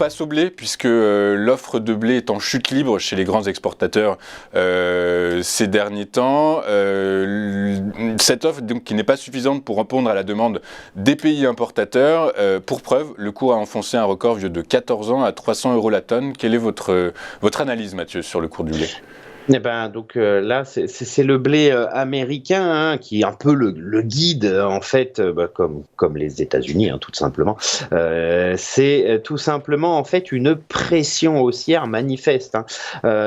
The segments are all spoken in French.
passe au blé, puisque l'offre de blé est en chute libre chez les grands exportateurs ces derniers temps. Cette offre, donc, qui n'est pas suffisante pour répondre à la demande des pays importateurs. Pour preuve, le cours a enfoncé un record vieux de 14 ans à 300 € la tonne. Quelle est votre analyse, Mathieu, sur le cours du blé? Eh ben, donc là, c'est le blé américain, hein, qui est un peu le guide, en fait, comme les États-Unis, hein, tout simplement. C'est tout simplement, en fait, une pression haussière manifeste, hein.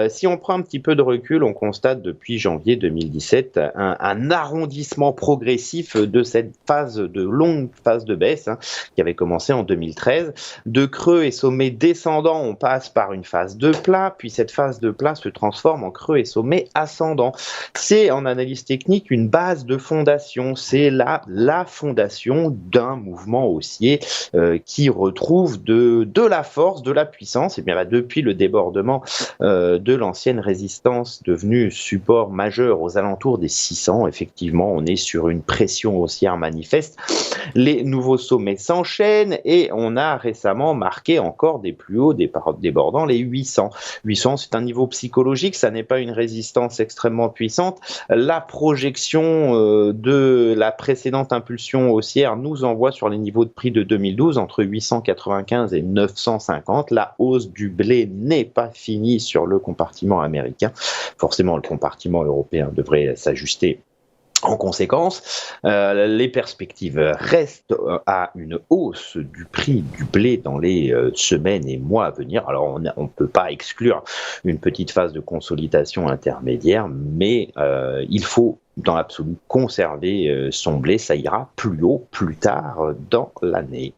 Si on prend un petit peu de recul, on constate depuis janvier 2017 un arrondissement progressif de cette longue phase de baisse, hein, qui avait commencé en 2013. De creux et sommets descendants, on passe par une phase de plat, puis cette phase de plat se transforme en creux et sommets ascendants. C'est en analyse technique une base de fondation, c'est la fondation d'un mouvement haussier qui retrouve de la force, de la puissance. Et bien là, depuis le débordement de l'ancienne résistance devenue support majeur aux alentours des 600, effectivement, on est sur une pression haussière manifeste. Les nouveaux sommets s'enchaînent et on a récemment marqué encore des plus hauts débordant les 800. 800, c'est un niveau psychologique, ça n'est pas une résistance extrêmement puissante. La projection de la précédente impulsion haussière nous envoie sur les niveaux de prix de 2012 entre 895 et 950. La hausse du blé n'est pas finie sur le compartiment américain. Forcément, le compartiment européen devrait s'ajuster en conséquence. Les perspectives restent à une hausse du prix du blé dans les semaines et mois à venir. Alors, on ne peut pas exclure une petite phase de consolidation intermédiaire, mais il faut dans l'absolu conserver son blé. Ça ira plus haut plus tard dans l'année.